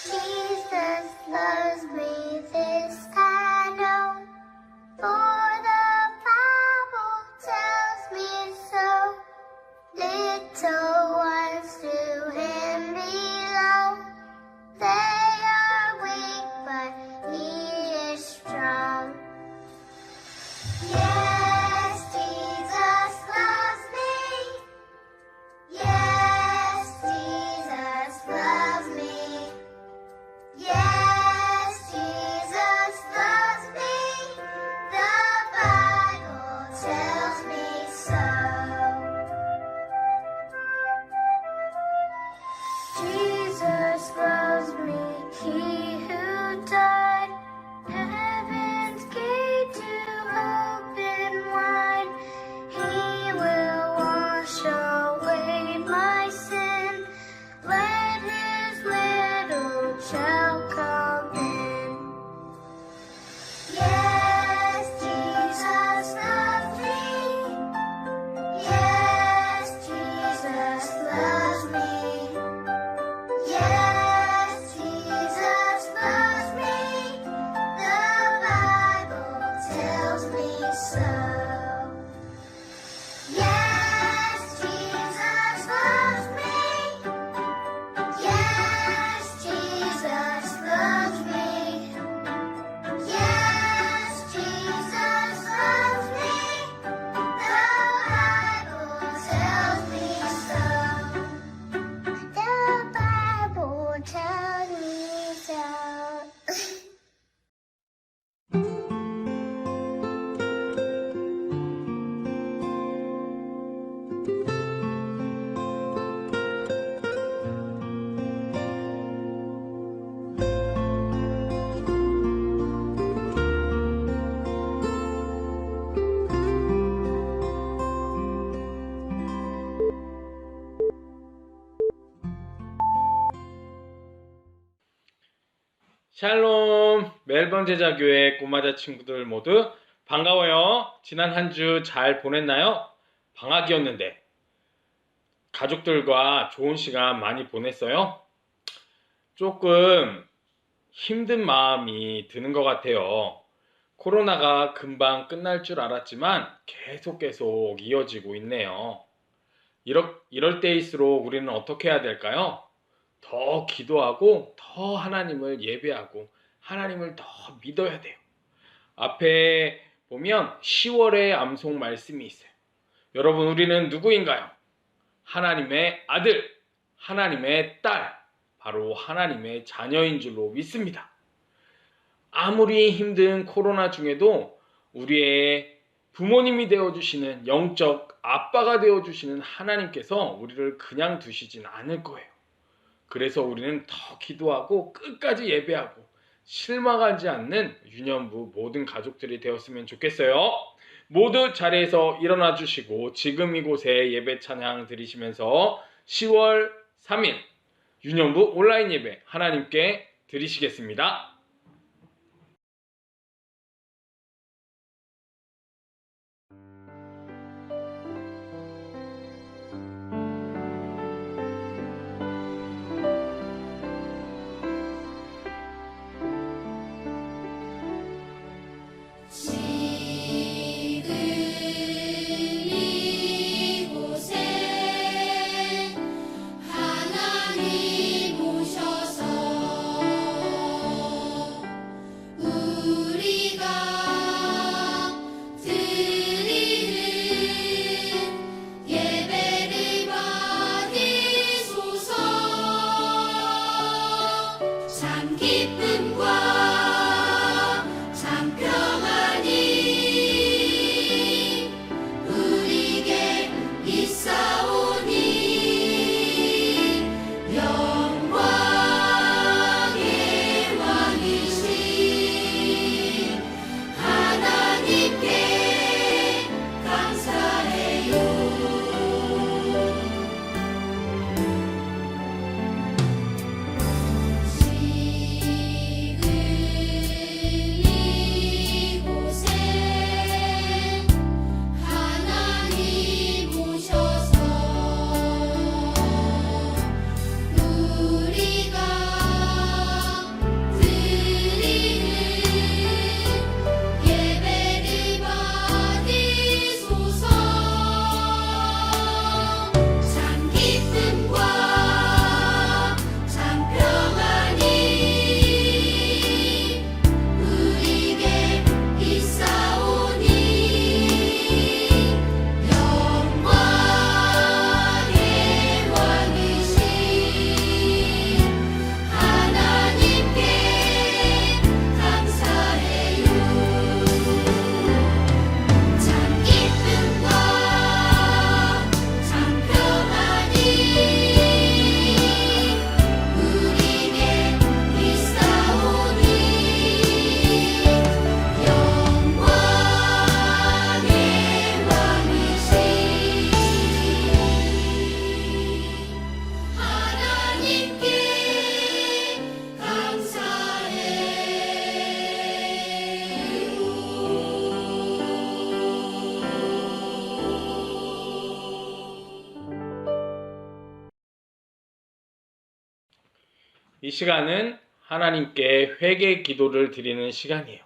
Jesus loves me, this I know, for the Bible tells me so. Little ones to Him belong. They are weak, but He is strong. Yes, Jesus loves me. Yes, Jesus loves me. Yes, Jesus loves me. The Bible tells me so. Jesus loves me, He who died, heaven's gate to open wide. He will wash away my sin. Let His little child come in. Yes, Jesus loves me. Yes, Jesus loves me. Yes, Jesus loves me. The Bible tells me so. Yes, Jesus loves me. Yes, Jesus loves me. Yes, Jesus loves me. The Bible tells me so. The Bible tells me so. 샬롬, 멜번 제자교회 꼬마자 친구들 모두 반가워요. 지난 한 주 잘 보냈나요? 방학이었는데 가족들과 좋은 시간 많이 보냈어요? 조금 힘든 마음이 드는 것 같아요. 코로나가 금방 끝날 줄 알았지만 계속 이어지고 있네요. 이럴 때일수록 우리는 어떻게 해야 될까요? 더 기도하고 더 하나님을 예배하고 하나님을 더 믿어야 돼요. 앞에 보면 10월의 암송 말씀이 있어요. 여러분, 우리는 누구인가요? 하나님의 아들, 하나님의 딸, 바로 하나님의 자녀인 줄로 믿습니다. 아무리 힘든 코로나 중에도 우리의 부모님이 되어주시는 영적 아빠가 되어주시는 하나님께서 우리를 그냥 두시진 않을 거예요. 그래서 우리는 더 기도하고 끝까지 예배하고 실망하지 않는 유년부 모든 가족들이 되었으면 좋겠어요. 모두 자리에서 일어나 주시고 지금 이곳에 예배 찬양 드리시면서 10월 3일 유년부 온라인 예배 하나님께 드리시겠습니다. 하나님 오셔서 이 시간은 하나님께 회개 기도를 드리는 시간이에요.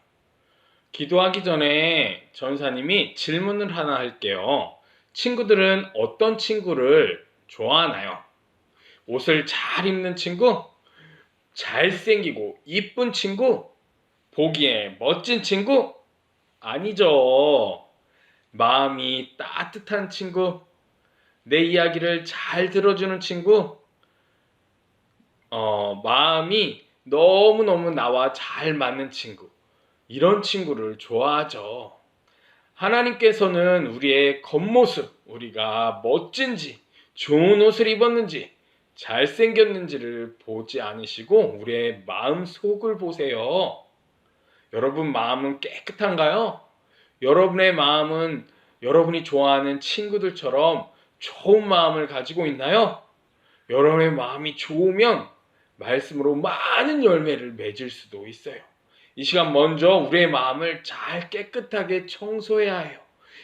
기도하기 전에 전사님이 질문을 하나 할게요. 친구들은 어떤 친구를 좋아하나요? 옷을 잘 입는 친구? 잘생기고 이쁜 친구? 보기에 멋진 친구? 아니죠. 마음이 따뜻한 친구? 내 이야기를 잘 들어주는 친구? 마음이 너무너무 나와 잘 맞는 친구. 이런 친구를 좋아하죠. 하나님께서는 우리의 겉모습, 우리가 멋진지, 좋은 옷을 입었는지, 잘생겼는지를 보지 않으시고 우리의 마음 속을 보세요. 여러분 마음은 깨끗한가요? 여러분의 마음은 여러분이 좋아하는 친구들처럼 좋은 마음을 가지고 있나요? 여러분의 마음이 좋으면 말씀으로 많은 열매를 맺을 수도 있어요. 이 시간 먼저 우리의 마음을 잘 깨끗하게 청소해야 해요.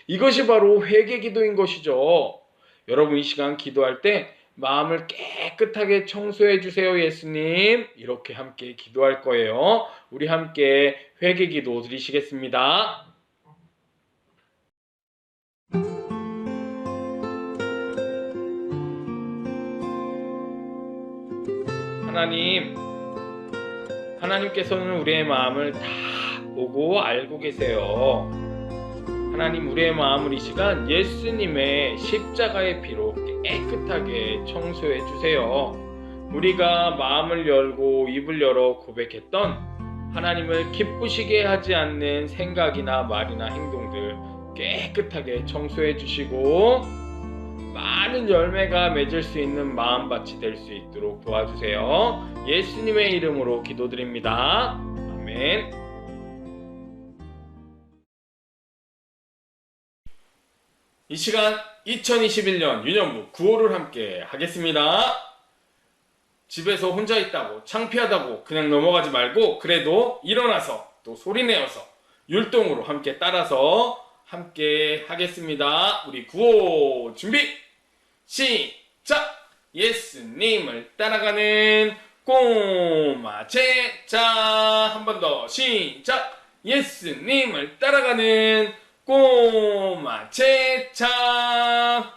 이것이 바로 회개 기도인 것이죠. 여러분 이 시간 기도할 때 마음을 깨끗하게 청소해 주세요, 예수님. 이렇게 함께 기도할 거예요. 우리 함께 회개 기도 드리시겠습니다. 하나님께서는 우리의 마음을 다 보고 알고 계세요. 하나님, 우리의 마음을 이 시간 예수님의 십자가의 피로 깨끗하게 청소해 주세요. 우리가 마음을 열고 입을 열어 고백했던 하나님을 기쁘시게 하지 않는 생각이나 말이나 행동들 깨끗하게 청소해 주시고 많은 열매가 맺을 수 있는 마음밭이 될 수 있도록 도와주세요. 예수님의 이름으로 기도드립니다. 아멘. 이 시간 2021년 유년부 구호를 함께 하겠습니다. 집에서 혼자 있다고 창피하다고 그냥 넘어가지 말고 그래도 일어나서 또 소리내어서 율동으로 함께 따라서 함께 하겠습니다. 우리 구호 준비 시작! 예수님을 따라가는 꼬마 제자. 한 번 더 시작! 예수님을 따라가는 꼬마 제자.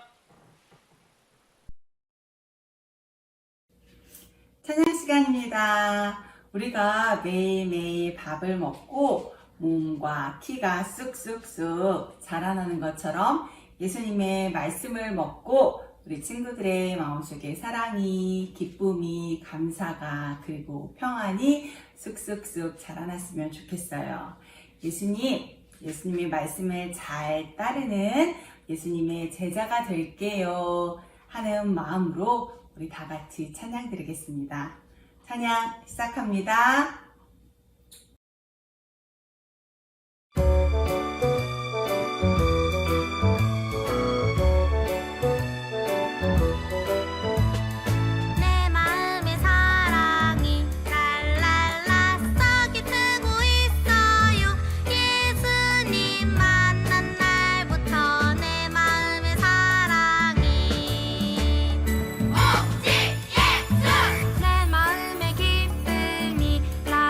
찬양 시간입니다. 우리가 매일매일 밥을 먹고 몸과 키가 쑥쑥쑥 자라나는 것처럼 예수님의 말씀을 먹고 우리 친구들의 마음속에 사랑이, 기쁨이, 감사가 그리고 평안이 쑥쑥쑥 자라났으면 좋겠어요. 예수님의 말씀을 잘 따르는 예수님의 제자가 될게요 하는 마음으로 우리 다 같이 찬양 드리겠습니다. 찬양 시작합니다. 내 마음의 사랑이 랄랄라 썩이 트고 있어요. 예수님 만난 날부터 내 마음의 사랑이 오직 예수. 내 마음의 기쁨이 랄랄라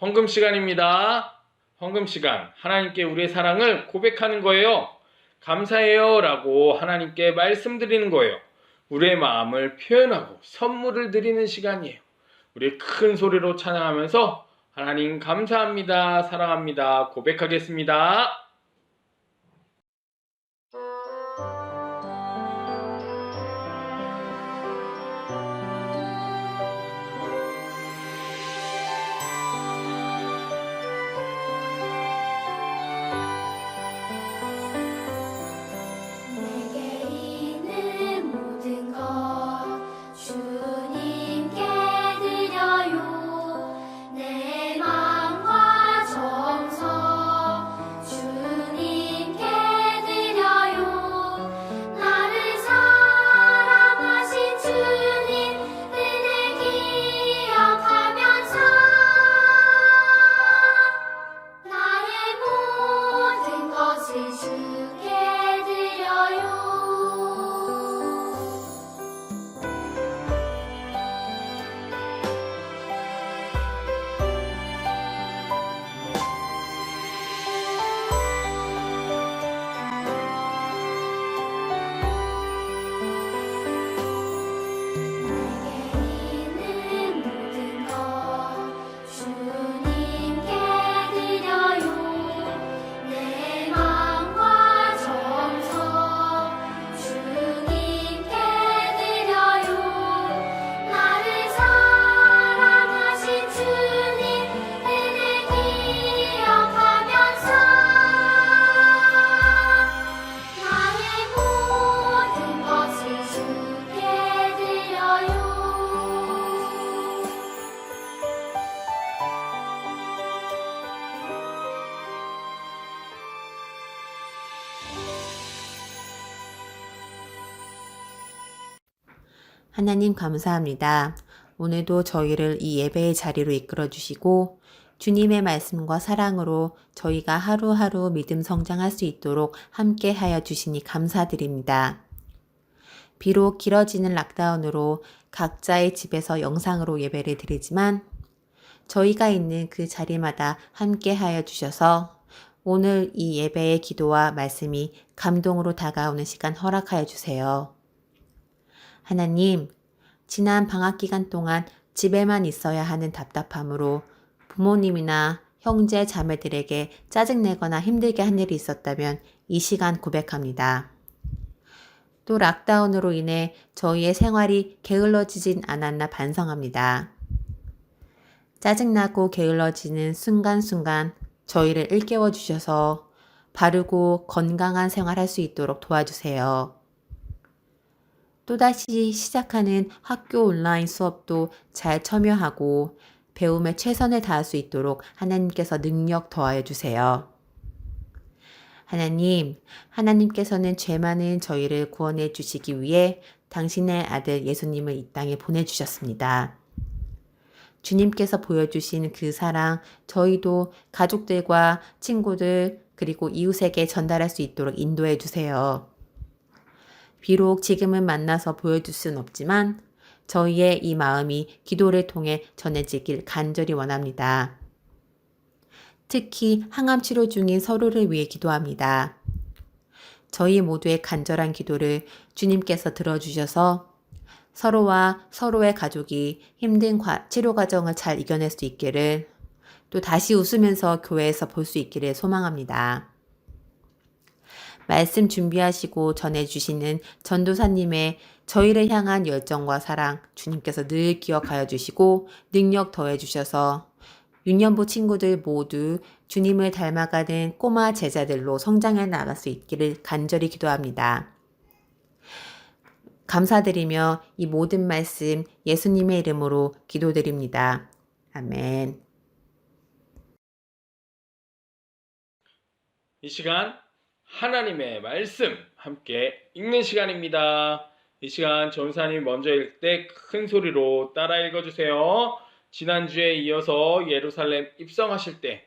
헌금 시간입니다. 헌금 시간. 하나님께 우리의 사랑을 고백하는 거예요. 감사해요 라고 하나님께 말씀드리는 거예요. 우리의 마음을 표현하고 선물을 드리는 시간이에요. 우리 큰 소리로 찬양하면서 하나님 감사합니다, 사랑합니다 고백하겠습니다. 내게 있는 모든 것 주님께 드려요. 내 마음과 정성 주님께 드려요. 나를 사랑하신 주님 은혜 기억하면서 나의 모든 것을 주께 드려요. 내게 있는 모든 것 주님께 드려요. 내 마음과 정성 주님께 드려요. 나를 사랑하신 주님 은혜 기억하면서 나의 모든 것을 주께 드려요. 하나님 감사합니다. 오늘도 저희를 이 예배의 자리로 이끌어 주시고 주님의 말씀과 사랑으로 저희가 하루하루 믿음 성장할 수 있도록 함께 하여 주시니 감사드립니다. 비록 길어지는 락다운으로 각자의 집에서 영상으로 예배를 드리지만 저희가 있는 그 자리마다 함께 하여 주셔서 오늘 이 예배의 기도와 말씀이 감동으로 다가오는 시간 허락하여 주세요. 하나님, 지난 방학 기간 동안 집에만 있어야 하는 답답함으로 부모님이나 형제 자매들에게 짜증내거나 힘들게 한 일이 있었다면 이 시간 고백합니다. 또 락다운으로 인해 저희의 생활이 게을러지진 않았나 반성합니다. 짜증나고 게을러지는 순간순간 저희를 일깨워 주셔서 바르고 건강한 생활할 수 있도록 도와주세요. 또다시 시작하는 학교 온라인 수업도 잘 참여하고 배움에 최선을 다할 수 있도록 하나님께서 능력 더하여 주세요. 하나님, 하나님께서는 죄 많은 저희를 구원해 주시기 위해 당신의 아들 예수님을 이 땅에 보내주셨습니다. 주님께서 보여주신 그 사랑, 저희도 가족들과 친구들 그리고 이웃에게 전달할 수 있도록 인도해 주세요. 비록 지금은 만나서 보여줄 순 없지만 저희의 이 마음이 기도를 통해 전해지길 간절히 원합니다. 특히 항암 치료 중인 서로를 위해 기도합니다. 저희 모두의 간절한 기도를 주님께서 들어주셔서 서로와 서로의 가족이 힘든 치료 과정을 잘 이겨낼 수 있기를 또 다시 웃으면서 교회에서 볼 수 있기를 소망합니다. 말씀 준비하시고 전해주시는 전도사님의 저희를 향한 열정과 사랑 주님께서 늘 기억하여 주시고 능력 더해 주셔서 유년부 친구들 모두 주님을 닮아가는 꼬마 제자들로 성장해 나갈 수 있기를 간절히 기도합니다. 감사드리며 이 모든 말씀 예수님의 이름으로 기도드립니다. 아멘. 이 시간 하나님의 말씀 함께 읽는 시간입니다. 이 시간 전사님 먼저 읽을 때 큰 소리로 따라 읽어주세요. 지난주에 이어서 예루살렘 입성하실 때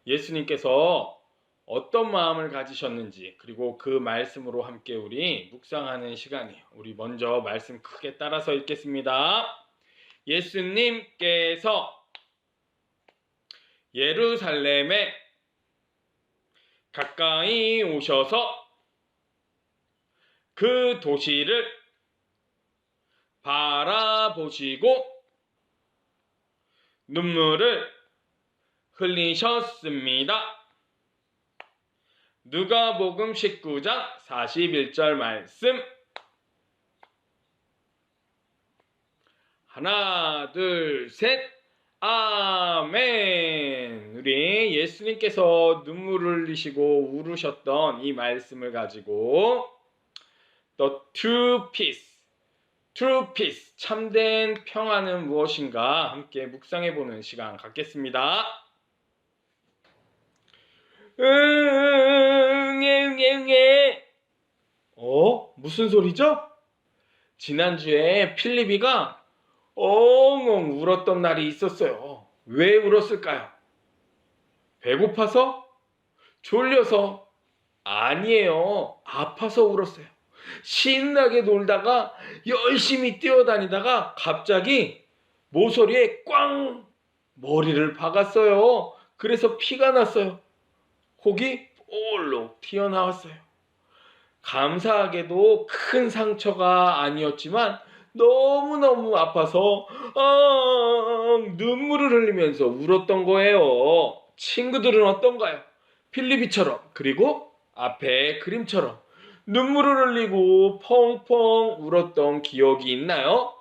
예수님께서 어떤 마음을 가지셨는지 그리고 그 말씀으로 함께 우리 묵상하는 시간이에요. 우리 먼저 말씀 크게 따라서 읽겠습니다. 예수님께서 예루살렘에 가까이 오셔서 그 도시를 바라보시고 눈물을 흘리셨습니다. 누가복음 19장 41절 말씀. 하나, 둘, 셋. 아멘. 우리 예수님께서 눈물을 흘리시고 울으셨던 이 말씀을 가지고 The True Peace, 참된 평안은 무엇인가 함께 묵상해보는 시간 갖겠습니다. 무슨 소리죠? 지난주에 필리비가 엉엉 울었던 날이 있었어요. 왜 울었을까요? 배고파서? 졸려서? 아니에요. 아파서 울었어요. 신나게 놀다가 열심히 뛰어다니다가 갑자기 모서리에 꽝! 머리를 박았어요. 그래서 피가 났어요. 혹이 볼록 튀어나왔어요. 감사하게도 큰 상처가 아니었지만 너무너무 아파서 눈물을 흘리면서 울었던 거예요. 친구들은 어떤가요? 필리비처럼, 그리고 앞에 그림처럼 눈물을 흘리고 펑펑 울었던 기억이 있나요?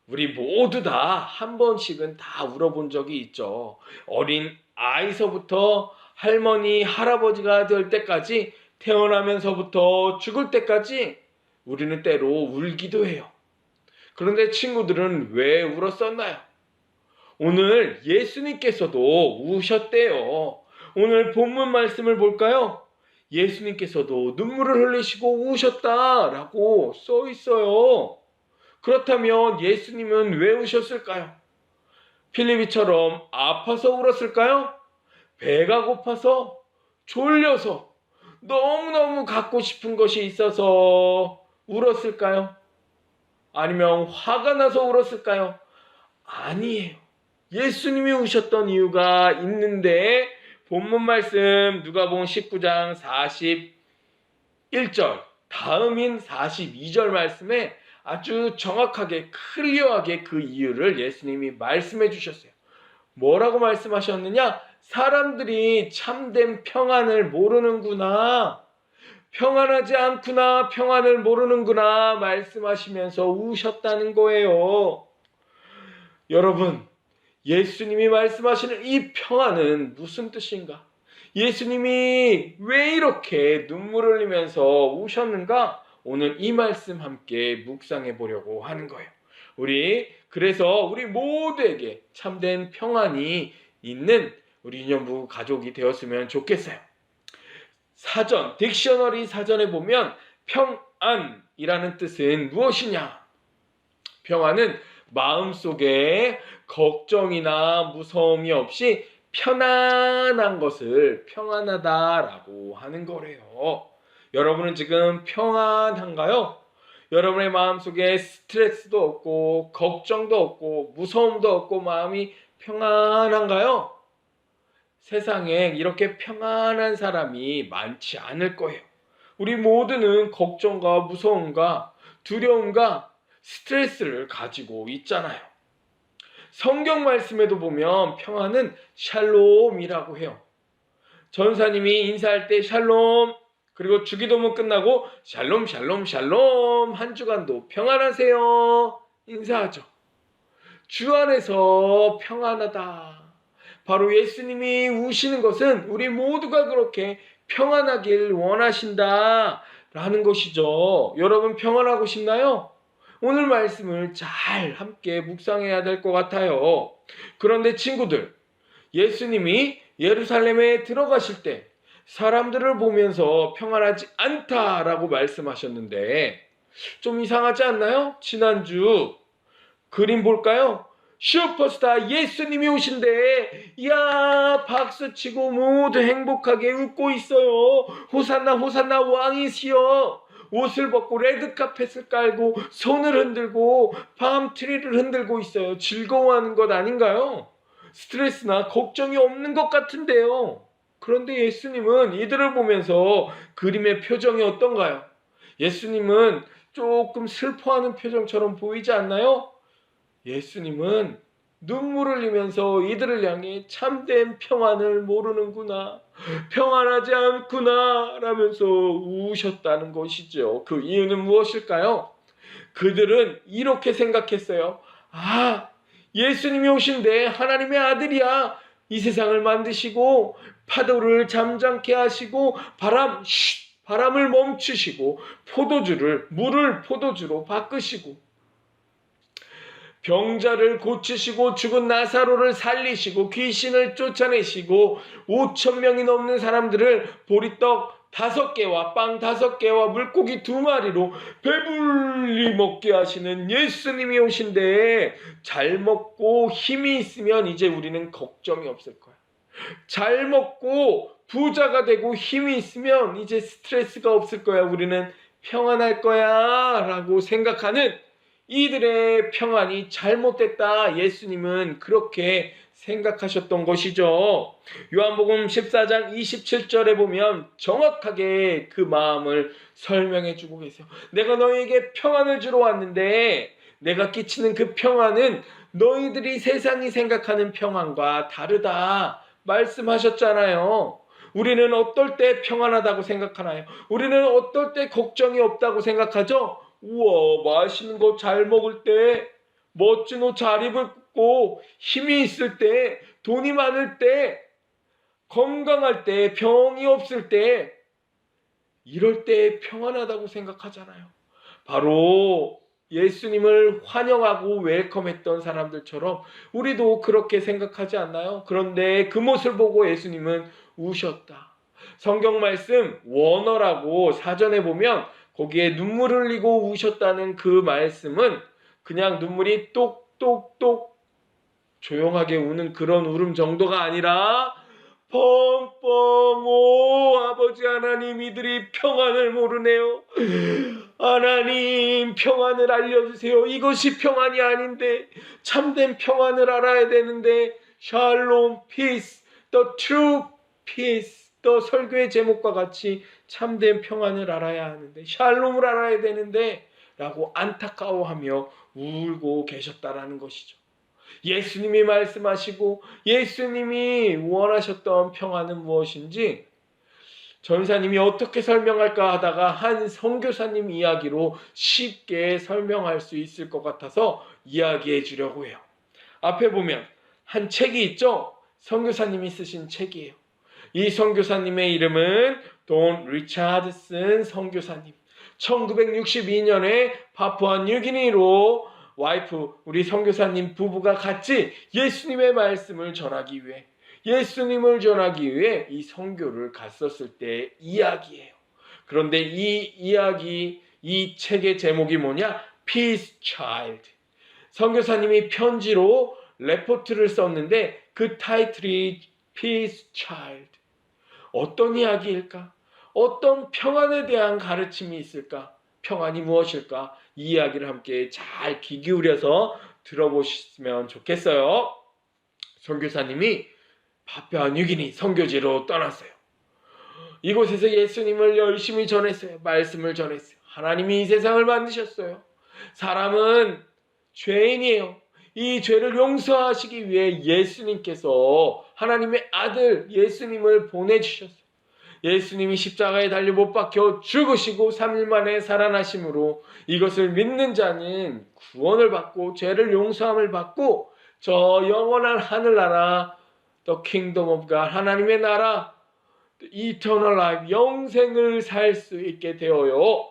우리 모두 다 한 번씩은 다 울어본 적이 있죠. 어린 아이서부터 할머니, 할아버지가 될 때까지, 태어나면서부터 죽을 때까지 우리는 때로 울기도 해요. 그런데 친구들은 왜 울었었나요? 오늘 예수님께서도 우셨대요. 오늘 본문 말씀을 볼까요? 예수님께서도 눈물을 흘리시고 우셨다라고 써 있어요. 그렇다면 예수님은 왜 우셨을까요? 필리비처럼 아파서 울었을까요? 배가 고파서? 졸려서? 너무너무 갖고 싶은 것이 있어서 울었을까요? 아니면 화가 나서 울었을까요? 아니에요. 예수님이 우셨던 이유가 있는데, 본문 말씀 누가복음 19장 41절 다음인 42절 말씀에 아주 정확하게 클리어하게 그 이유를 예수님이 말씀해 주셨어요. 뭐라고 말씀하셨느냐? 사람들이 참된 평안을 모르는구나, 평안하지 않구나, 평안을 모르는구나 말씀하시면서 우셨다는 거예요. 여러분, 예수님이 말씀하시는 이 평안은 무슨 뜻인가? 예수님이 왜 이렇게 눈물을 흘리면서 우셨는가? 오늘 이 말씀 함께 묵상해 보려고 하는 거예요. 그래서 우리 모두에게 참된 평안이 있는 우리 유년부 가족이 되었으면 좋겠어요. 사전, 딕셔너리 사전에 보면 평안이라는 뜻은 무엇이냐? 평안은 마음속에 걱정이나 무서움이 없이 편안한 것을 평안하다라고 하는 거래요. 여러분은 지금 평안한가요? 여러분의 마음속에 스트레스도 없고 걱정도 없고 무서움도 없고 마음이 평안한가요? 세상에 이렇게 평안한 사람이 많지 않을 거예요. 우리 모두는 걱정과 무서움과 두려움과 스트레스를 가지고 있잖아요. 성경 말씀에도 보면 평안은 샬롬이라고 해요. 전사님이 인사할 때 샬롬, 그리고 주기도문 끝나고 샬롬 샬롬 샬롬, 한 주간도 평안하세요 인사하죠. 주 안에서 평안하다. 바로 예수님이 우시는 것은 우리 모두가 그렇게 평안하길 원하신다라는 것이죠. 여러분 평안하고 싶나요? 오늘 말씀을 잘 함께 묵상해야 될 것 같아요. 그런데 친구들, 예수님이 예루살렘에 들어가실 때 사람들을 보면서 평안하지 않다라고 말씀하셨는데 좀 이상하지 않나요? 지난주 그림 볼까요? 슈퍼스타 예수님이 오신대. 이야, 박수치고 모두 행복하게 웃고 있어요. 호산나 호산나 왕이시여. 옷을 벗고 레드카펫을 깔고 손을 흔들고 밤트리를 흔들고 있어요. 즐거워하는 것 아닌가요? 스트레스나 걱정이 없는 것 같은데요. 그런데 예수님은 이들을 보면서 그림의 표정이 어떤가요? 예수님은 조금 슬퍼하는 표정처럼 보이지 않나요? 예수님은 눈물을 흘리면서 이들을 향해 참된 평안을 모르는구나, 평안하지 않구나 라면서 우셨다는 것이죠. 그 이유는 무엇일까요? 그들은 이렇게 생각했어요. 아, 예수님이 오신데 하나님의 아들이야. 이 세상을 만드시고 파도를 잠잠케 하시고 바람을 멈추시고 물을 포도주로 바꾸시고 병자를 고치시고 죽은 나사로를 살리시고 귀신을 쫓아내시고 5,000명이 넘는 사람들을 보리떡 5개와 빵 5개와 물고기 2마리로 배불리 먹게 하시는 예수님이 오신데 잘 먹고 힘이 있으면 이제 우리는 걱정이 없을 거야. 잘 먹고 부자가 되고 힘이 있으면 이제 스트레스가 없을 거야. 우리는 평안할 거야 라고 생각하는 이들의 평안이 잘못됐다. 예수님은 그렇게 생각하셨던 것이죠. 요한복음 14장 27절에 보면 정확하게 그 마음을 설명해 주고 계세요. 내가 너희에게 평안을 주러 왔는데 내가 끼치는 그 평안은 너희들이 세상이 생각하는 평안과 다르다 말씀하셨잖아요. 우리는 어떨 때 평안하다고 생각하나요? 우리는 어떨 때 걱정이 없다고 생각하죠? 우와, 맛있는 거 잘 먹을 때, 멋진 옷 잘 입고, 힘이 있을 때, 돈이 많을 때, 건강할 때, 병이 없을 때, 이럴 때 평안하다고 생각하잖아요. 바로 예수님을 환영하고 웰컴했던 사람들처럼 우리도 그렇게 생각하지 않나요? 그런데 그 모습을 보고 예수님은 우셨다. 성경 말씀 원어라고 사전에 보면 거기에 눈물 흘리고 우셨다는 그 말씀은 그냥 눈물이 똑똑똑 조용하게 우는 그런 울음 정도가 아니라 펑펑 오 아버지 하나님 이들이 평안을 모르네요. 하나님 평안을 알려주세요. 이것이 평안이 아닌데 참된 평안을 알아야 되는데 샬롬 피스 the true peace 또 설교의 제목과 같이 참된 평안을 알아야 하는데 샬롬을 알아야 되는데 라고 안타까워하며 울고 계셨다라는 것이죠. 예수님이 말씀하시고 예수님이 원하셨던 평안은 무엇인지 전사님이 어떻게 설명할까 하다가 한 선교사님 이야기로 쉽게 설명할 수 있을 것 같아서 이야기해 주려고 해요. 앞에 보면 한 책이 있죠? 선교사님이 쓰신 책이에요. 이 선교사님의 이름은 돈 리차드슨 선교사님. 1962년에 파푸아 뉴기니로 와이프 우리 선교사님 부부가 같이 예수님의 말씀을 전하기 위해 이 선교를 갔었을 때 이야기예요. 그런데 이 책의 제목이 뭐냐? Peace Child. 선교사님이 편지로 레포트를 썼는데 그 타이틀이 Peace Child. 어떤 이야기일까? 어떤 평안에 대한 가르침이 있을까? 평안이 무엇일까? 이 이야기를 함께 잘 귀 기울여서 들어보시면 좋겠어요. 선교사님이 파푸아 뉴기니 선교지로 떠났어요. 이곳에서 예수님을 열심히 전했어요. 말씀을 전했어요. 하나님이 이 세상을 만드셨어요. 사람은 죄인이에요. 이 죄를 용서하시기 위해 예수님께서 하나님의 아들 예수님을 보내주셨어요. 예수님이 십자가에 달려 못 박혀 죽으시고 3일 만에 살아나심으로 이것을 믿는 자는 구원을 받고 죄를 용서함을 받고 저 영원한 하늘나라 The Kingdom of God 하나님의 나라 Eternal Life 영생을 살 수 있게 되어요.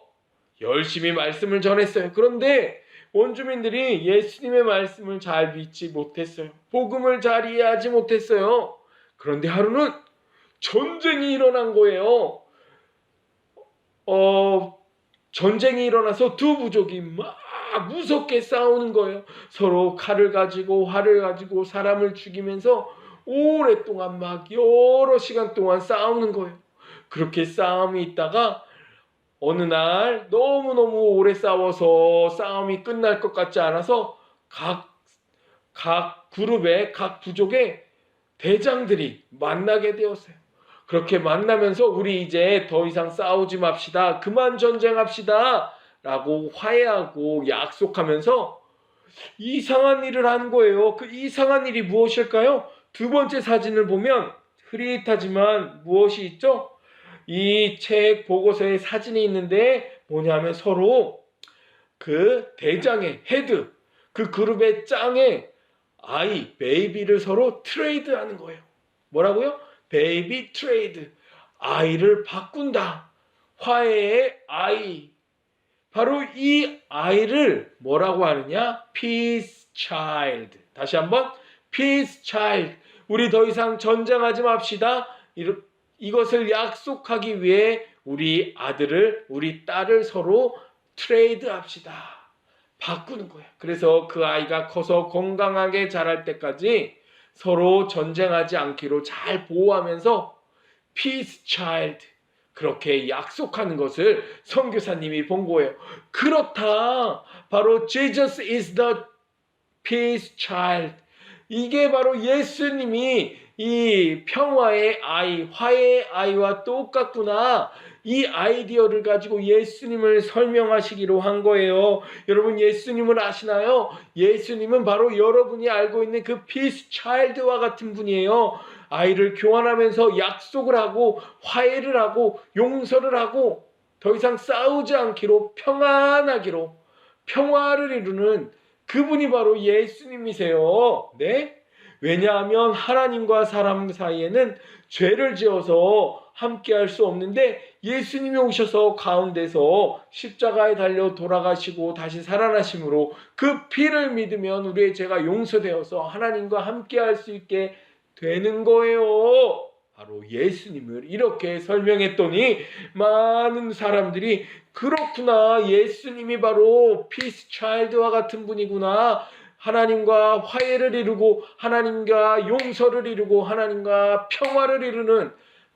열심히 말씀을 전했어요. 그런데 원주민들이 예수님의 말씀을 잘 믿지 못했어요. 복음을 잘 이해하지 못했어요. 그런데 하루는 전쟁이 일어난 거예요. 전쟁이 일어나서 두 부족이 막 무섭게 싸우는 거예요. 서로 칼을 가지고 활을 가지고 사람을 죽이면서 오랫동안 막 여러 시간 동안 싸우는 거예요. 그렇게 싸움이 있다가 어느 날 너무너무 오래 싸워서 싸움이 끝날 것 같지 않아서 각 각 그룹의 각 부족의 대장들이 만나게 되었어요. 그렇게 만나면서 우리 이제 더 이상 싸우지 맙시다. 그만 전쟁합시다. 라고 화해하고 약속하면서 이상한 일을 한 거예요. 그 이상한 일이 무엇일까요? 두 번째 사진을 보면 흐릿하지만 무엇이 있죠? 이 책 보고서에 사진이 있는데 뭐냐면 서로 그 대장의 헤드, 그 그룹의 짱의 아이, 베이비를 서로 트레이드하는 거예요. 뭐라고요? 베이비 트레이드. 아이를 바꾼다. 화해의 아이. 바로 이 아이를 뭐라고 하느냐? Peace Child. 다시 한번 Peace Child. 우리 더 이상 전쟁하지 맙시다. 이것을 약속하기 위해 우리 아들을, 우리 딸을 서로 트레이드 합시다. 바꾸는 거야. 그래서 그 아이가 커서 건강하게 자랄 때까지 서로 전쟁하지 않기로 잘 보호하면서 Peace Child. 그렇게 약속하는 것을 선교사님이 본 거예요. 그렇다. 바로 Jesus is the Peace Child. 이게 바로 예수님이 이 평화의 아이, 화해의 아이와 똑같구나. 이 아이디어를 가지고 예수님을 설명하시기로 한 거예요. 여러분 예수님을 아시나요? 예수님은 바로 여러분이 알고 있는 그 Peace Child와 같은 분이에요. 아이를 교환하면서 약속을 하고 화해를 하고 용서를 하고 더 이상 싸우지 않기로 평안하기로 평화를 이루는 그분이 바로 예수님이세요. 네? 왜냐하면 하나님과 사람 사이에는 죄를 지어서 함께 할 수 없는데 예수님이 오셔서 가운데서 십자가에 달려 돌아가시고 다시 살아나심으로 그 피를 믿으면 우리의 죄가 용서되어서 하나님과 함께 할 수 있게 되는 거예요. 바로 예수님을 이렇게 설명했더니 많은 사람들이 그렇구나. 예수님이 바로 피스 차일드와 같은 분이구나. 하나님과 화해를 이루고 하나님과 용서를 이루고 하나님과 평화를 이루는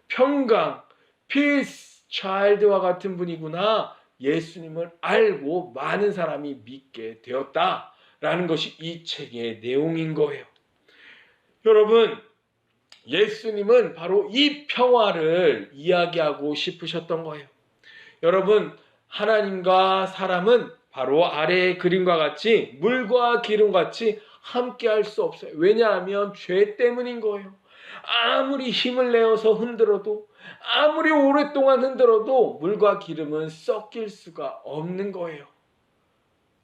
평강, 피스 차일드와 같은 분이구나. 예수님을 알고 많은 사람이 믿게 되었다라는 것이 이 책의 내용인 거예요. 여러분, 예수님은 바로 이 평화를 이야기하고 싶으셨던 거예요. 여러분, 하나님과 사람은 바로 아래의 그림과 같이 물과 기름같이 함께 할 수 없어요. 왜냐하면 죄 때문인 거예요. 아무리 힘을 내어서 흔들어도 아무리 오랫동안 흔들어도 물과 기름은 섞일 수가 없는 거예요.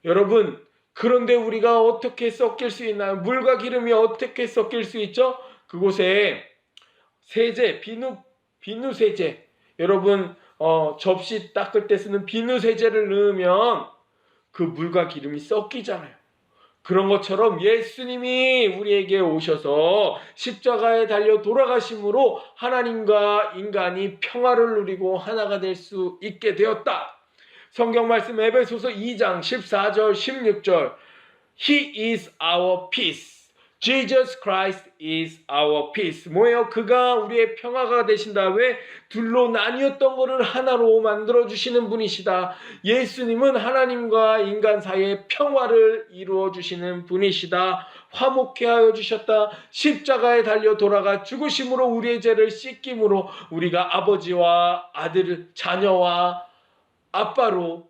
여러분, 그런데 우리가 어떻게 섞일 수 있나요? 물과 기름이 어떻게 섞일 수 있죠? 그곳에 세제, 비누 세제, 여러분 접시 닦을 때 쓰는 비누 세제를 넣으면 그 물과 기름이 섞이잖아요. 그런 것처럼 예수님이 우리에게 오셔서 십자가에 달려 돌아가심으로 하나님과 인간이 평화를 누리고 하나가 될 수 있게 되었다. 성경 말씀 에베소서 2장 14절 16절 He is our peace. Jesus Christ is our peace. 뭐예요? 그가 우리의 평화가 되신다. 왜? 둘로 나뉘었던 것을 하나로 만들어주시는 분이시다. 예수님은 하나님과 인간 사이에 평화를 이루어주시는 분이시다. 화목케 하여 주셨다. 십자가에 달려 돌아가 죽으심으로 우리의 죄를 씻김으로 우리가 아버지와 아들, 자녀와 아빠로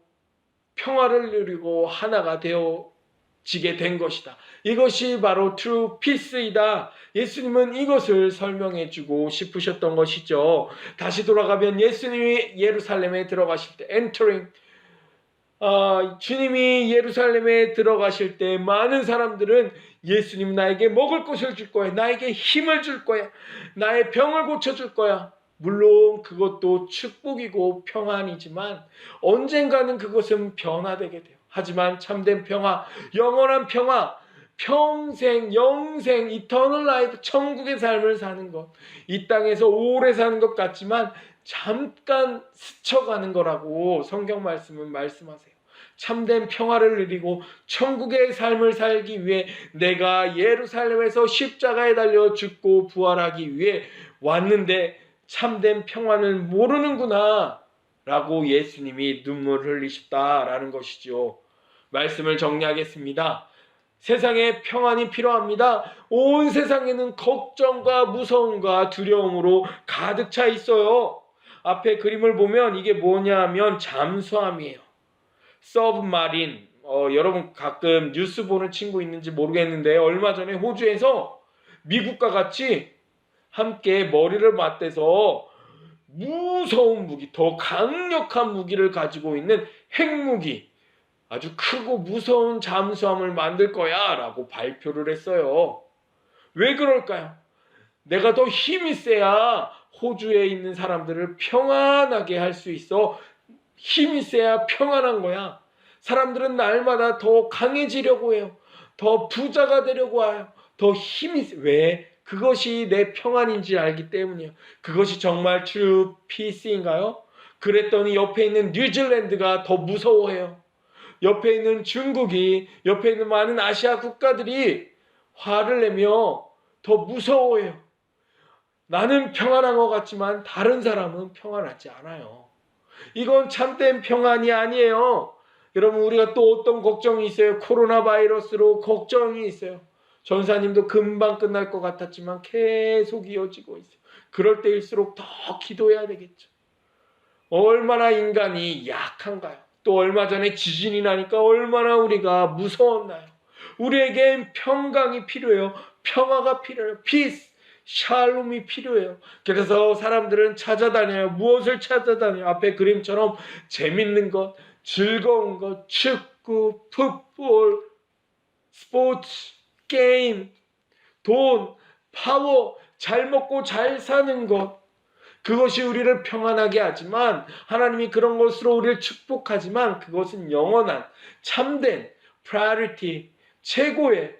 평화를 누리고 하나가 되어지게 된 것이다. 이것이 바로 true peace이다. 예수님은 이것을 설명해 주고 싶으셨던 것이죠. 다시 돌아가면 예수님이 예루살렘에 들어가실 때 entering, 주님이 예루살렘에 들어가실 때 많은 사람들은 예수님 나에게 먹을 것을 줄 거야. 나에게 힘을 줄 거야. 나의 병을 고쳐줄 거야. 물론 그것도 축복이고 평안이지만 언젠가는 그것은 변화되게 돼요. 하지만 참된 평화, 영원한 평화, 평생, 영생, 이터널 라이프, 천국의 삶을 사는 것, 이 땅에서 오래 사는 것 같지만 잠깐 스쳐가는 거라고 성경 말씀은 말씀하세요. 참된 평화를 누리고 천국의 삶을 살기 위해 내가 예루살렘에서 십자가에 달려 죽고 부활하기 위해 왔는데 참된 평화를 모르는구나 라고 예수님이 눈물을 흘리셨다라는 것이죠. 말씀을 정리하겠습니다. 세상에 평안이 필요합니다. 온 세상에는 걱정과 무서움과 두려움으로 가득 차 있어요. 앞에 그림을 보면 이게 뭐냐면 잠수함이에요. 서브마린. 여러분 가끔 뉴스 보는 친구 있는지 모르겠는데 얼마 전에 호주에서 미국과 같이 함께 머리를 맞대서 무서운 무기, 더 강력한 무기를 가지고 있는 핵무기, 아주 크고 무서운 잠수함을 만들 거야 라고 발표를 했어요. 왜 그럴까요? 내가 더 힘이 세야 호주에 있는 사람들을 평안하게 할 수 있어. 힘이 세야 평안한 거야. 사람들은 날마다 더 강해지려고 해요. 더 부자가 되려고 해요. 더 왜? 그것이 내 평안인지 알기 때문이에요. 그것이 정말 true peace인가요? 그랬더니 옆에 있는 뉴질랜드가 더 무서워해요. 옆에 있는 중국이, 옆에 있는 많은 아시아 국가들이 화를 내며 더 무서워해요. 나는 평안한 것 같지만 다른 사람은 평안하지 않아요. 이건 참된 평안이 아니에요. 여러분, 우리가 또 어떤 걱정이 있어요? 코로나 바이러스로 걱정이 있어요. 전사님도 금방 끝날 것 같았지만 계속 이어지고 있어요. 그럴 때일수록 더 기도해야 되겠죠. 얼마나 인간이 약한가요? 또 얼마 전에 지진이 나니까 얼마나 우리가 무서웠나요? 우리에겐 평강이 필요해요. 평화가 필요해요. 피스, 샬롬이 필요해요. 그래서 사람들은 찾아다녀요. 무엇을 찾아다녀요? 앞에 그림처럼 재밌는 것, 즐거운 것, 축구, 풋볼, 스포츠, 게임, 돈, 파워, 잘 먹고 잘 사는 것, 그것이 우리를 평안하게 하지만, 하나님이 그런 것으로 우리를 축복하지만 그것은 영원한 참된 priority, 최고의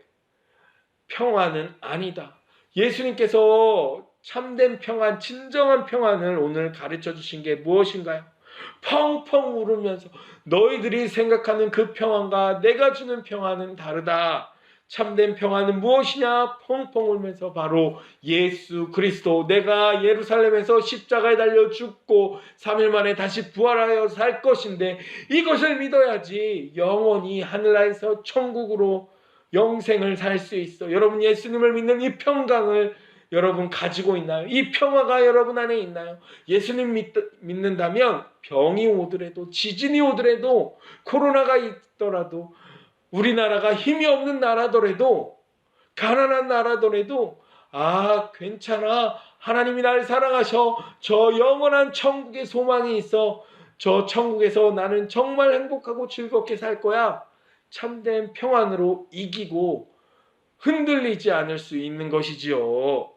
평안은 아니다. 예수님께서 참된 평안, 진정한 평안을 오늘 가르쳐 주신 게 무엇인가요? 펑펑 울으면서 너희들이 생각하는 그 평안과 내가 주는 평안은 다르다. 참된 평안은 무엇이냐? 펑펑 울면서 바로 예수 그리스도, 내가 예루살렘에서 십자가에 달려 죽고 3일 만에 다시 부활하여 살 것인데 이것을 믿어야지 영원히 하늘나라에서 천국으로 영생을 살 수 있어. 여러분, 예수님을 믿는 이 평강을 여러분 가지고 있나요? 이 평화가 여러분 안에 있나요? 예수님 믿는다면 병이 오더라도, 지진이 오더라도, 코로나가 있더라도, 우리나라가 힘이 없는 나라더라도, 가난한 나라더라도, 괜찮아. 하나님이 날 사랑하셔. 저 영원한 천국의 소망이 있어. 저 천국에서 나는 정말 행복하고 즐겁게 살 거야. 참된 평안으로 이기고 흔들리지 않을 수 있는 것이지요.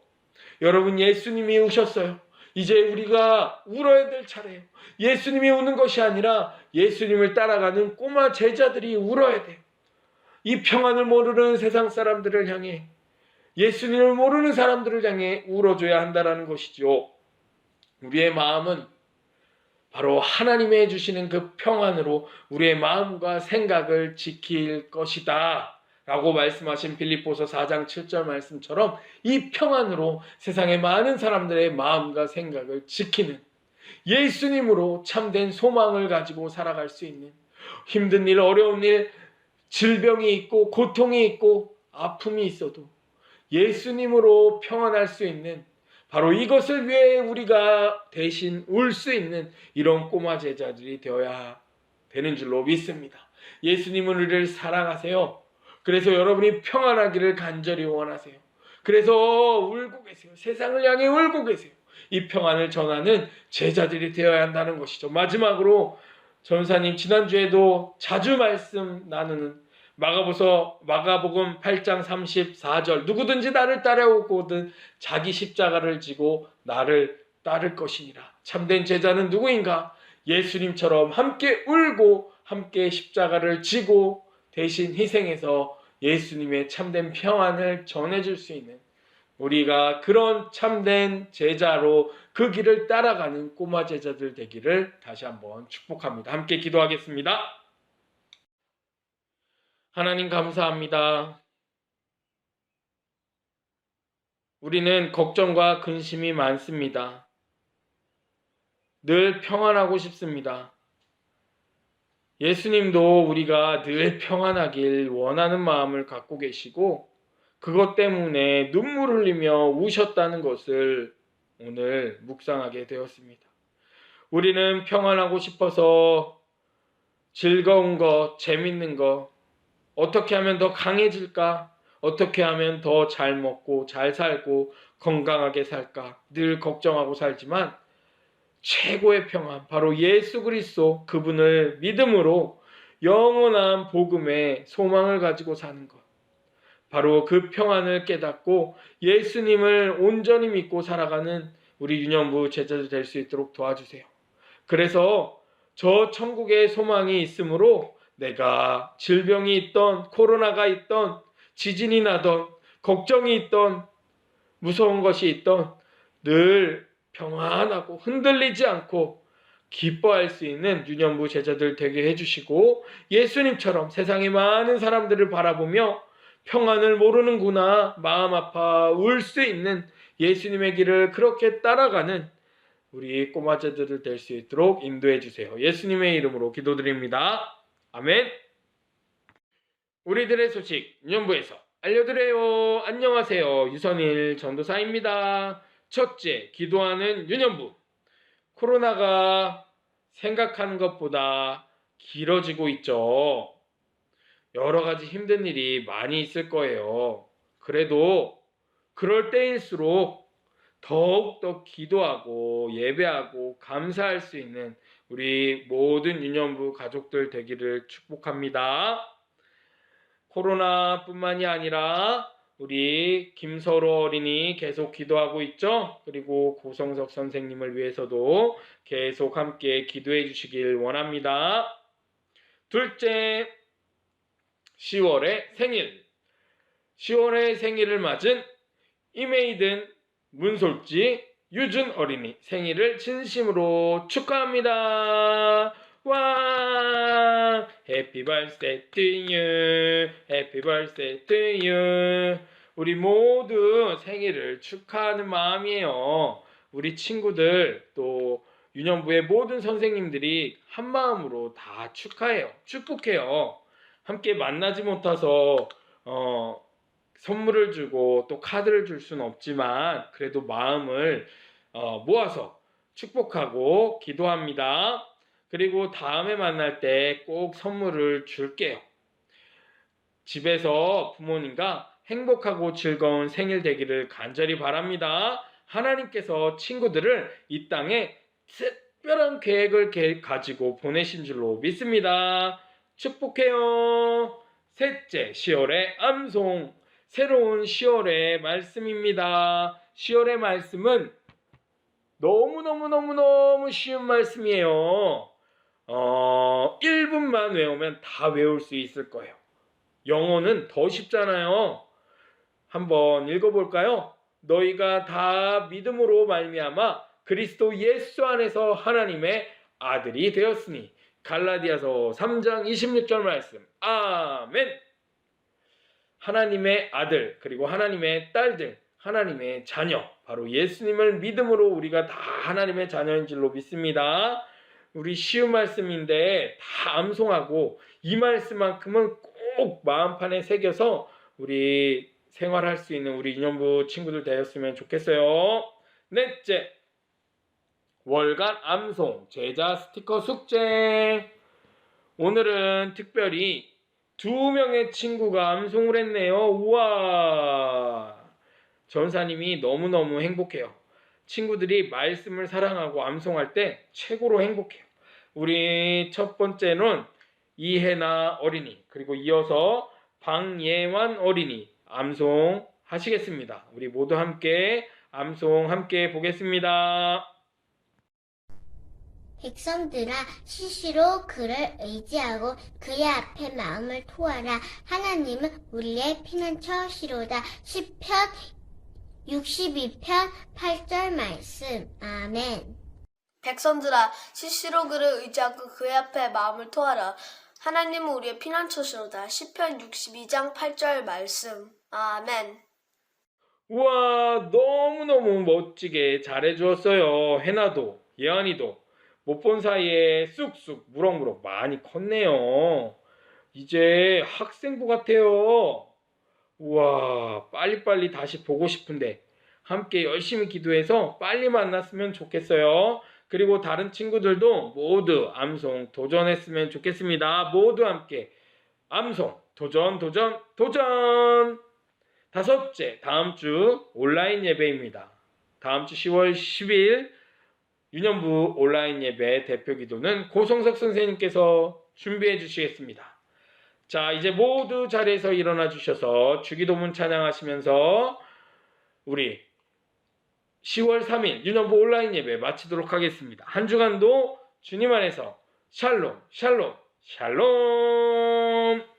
여러분, 예수님이 우셨어요. 이제 우리가 울어야 될 차례예요. 예수님이 우는 것이 아니라 예수님을 따라가는 꼬마 제자들이 울어야 돼요. 이 평안을 모르는 세상 사람들을 향해, 예수님을 모르는 사람들을 향해 울어줘야 한다는 것이죠. 우리의 마음은 바로 하나님의 주시는 그 평안으로 우리의 마음과 생각을 지킬 것이다 라고 말씀하신 빌립보서 4장 7절 말씀처럼 이 평안으로 세상의 많은 사람들의 마음과 생각을 지키는, 예수님으로 참된 소망을 가지고 살아갈 수 있는, 힘든 일, 어려운 일, 질병이 있고 고통이 있고 아픔이 있어도 예수님으로 평안할 수 있는, 바로 이것을 위해 우리가 대신 울 수 있는 이런 꼬마 제자들이 되어야 되는 줄로 믿습니다. 예수님은 우리를 사랑하세요. 그래서 여러분이 평안하기를 간절히 원하세요. 그래서 울고 계세요. 세상을 향해 울고 계세요. 이 평안을 전하는 제자들이 되어야 한다는 것이죠. 마지막으로 전사님 지난주에도 자주 말씀 나누는 마가복음 8장 34절, 누구든지 나를 따라오거든 자기 십자가를 지고 나를 따를 것이니라. 참된 제자는 누구인가? 예수님처럼 함께 울고 함께 십자가를 지고 대신 희생해서 예수님의 참된 평안을 전해줄 수 있는, 우리가 그런 참된 제자로 그 길을 따라가는 꼬마 제자들 되기를 다시 한번 축복합니다. 함께 기도하겠습니다. 하나님 감사합니다. 우리는 걱정과 근심이 많습니다. 늘 평안하고 싶습니다. 예수님도 우리가 늘 평안하길 원하는 마음을 갖고 계시고 그것 때문에 눈물 흘리며 우셨다는 것을 오늘 묵상하게 되었습니다. 우리는 평안하고 싶어서 즐거운 것, 재밌는 것, 어떻게 하면 더 강해질까? 어떻게 하면 더 잘 먹고 잘 살고 건강하게 살까? 늘 걱정하고 살지만 최고의 평안, 바로 예수 그리스도 그분을 믿음으로 영원한 복음의 소망을 가지고 사는 것. 바로 그 평안을 깨닫고 예수님을 온전히 믿고 살아가는 우리 유년부 제자들 될 수 있도록 도와주세요. 그래서 저 천국의 소망이 있으므로 내가 질병이 있던 코로나가 있던 지진이 나던 걱정이 있던 무서운 것이 있던 늘 평안하고 흔들리지 않고 기뻐할 수 있는 유년부 제자들 되게 해주시고 예수님처럼 세상의 많은 사람들을 바라보며 평안을 모르는구나 마음 아파 울 수 있는 예수님의 길을 그렇게 따라가는 우리 꼬마제들 될 수 있도록 인도해 주세요. 예수님의 이름으로 기도드립니다. 아멘. 우리들의 소식 유년부에서 알려드려요. 안녕하세요. 유선일 전도사입니다. 첫째, 기도하는 유년부. 코로나가 생각하는 것보다 길어지고 있죠. 여러 가지 힘든 일이 많이 있을 거예요. 그래도 그럴 때일수록 더욱더 기도하고 예배하고 감사할 수 있는 우리 모든 유년부 가족들 되기를 축복합니다. 코로나뿐만이 아니라 우리 김서로 어린이 계속 기도하고 있죠. 그리고 고성석 선생님을 위해서도 계속 함께 기도해 주시길 원합니다. 둘째, 10월의 생일. 10월의 생일을 맞은 이메이든 문솔지 유준 어린이 생일을 진심으로 축하합니다. 와! 해피 벌스데이 투 유. 해피 벌스데이 투 유. 우리 모두 생일을 축하하는 마음이에요. 우리 친구들 또 유년부의 모든 선생님들이 한 마음으로 다 축하해요. 축복해요. 함께 만나지 못해서 선물을 주고 또 카드를 줄 수는 없지만 그래도 마음을 모아서 축복하고 기도합니다. 그리고 다음에 만날 때 꼭 선물을 줄게요. 집에서 부모님과 행복하고 즐거운 생일 되기를 간절히 바랍니다. 하나님께서 친구들을 이 땅에 특별한 계획을 가지고 보내신 줄로 믿습니다. 축복해요. 셋째, 10월의 암송. 새로운 10월의 말씀입니다. 10월의 말씀은 너무너무 쉬운 말씀이에요. 1분만 외우면 다 외울 수 있을 거예요. 영어는 더 쉽잖아요. 한번 읽어볼까요? 너희가 다 믿음으로 말미암아 그리스도 예수 안에서 하나님의 아들이 되었으니. 갈라디아서 3장 26절 말씀. 아멘. 하나님의 아들 그리고 하나님의 딸들, 하나님의 자녀, 바로 예수님을 믿음으로 우리가 다 하나님의 자녀인 줄로 믿습니다. 우리 쉬운 말씀인데 다 암송하고 이 말씀만큼은 꼭 마음판에 새겨서 우리 생활할 수 있는 우리 유년부 친구들 되었으면 좋겠어요. 넷째, 월간 암송 제자 스티커 숙제. 오늘은 특별히 2명의 친구가 암송을 했네요. 우와! 전사님이 너무너무 행복해요. 친구들이 말씀을 사랑하고 암송할 때 최고로 행복해요. 우리 첫 번째는 이혜나 어린이, 그리고 이어서 방예완 어린이 암송 하시겠습니다. 우리 모두 함께 암송 함께 보겠습니다. 백성들아 시시로 그를 의지하고 그의 앞에 마음을 토하라. 하나님은 우리의 피난처시로다. 시편 62편 8절 말씀. 아멘. 백성들아 시시로 그를 의지하고 그의 앞에 마음을 토하라. 하나님은 우리의 피난처시로다. 시편 62장 8절 말씀. 아멘. 우와, 너무너무 멋지게 잘해주었어요. 해나도, 예언이도 못 본 사이에 쑥쑥 무럭무럭 많이 컸네요. 이제 학생부 같아요. 우와, 빨리빨리 다시 보고 싶은데 함께 열심히 기도해서 빨리 만났으면 좋겠어요. 그리고 다른 친구들도 모두 암송 도전했으면 좋겠습니다. 모두 함께 암송 도전 도전 도전! 5째, 다음 주 온라인 예배입니다. 다음 주 10월 10일 유년부 온라인 예배 대표 기도는 고성석 선생님께서 준비해 주시겠습니다. 자, 이제 모두 자리에서 일어나 주셔서 주기도문 찬양하시면서 우리 10월 3일 유년부 온라인 예배 마치도록 하겠습니다. 한 주간도 주님 안에서 샬롬 샬롬 샬롬.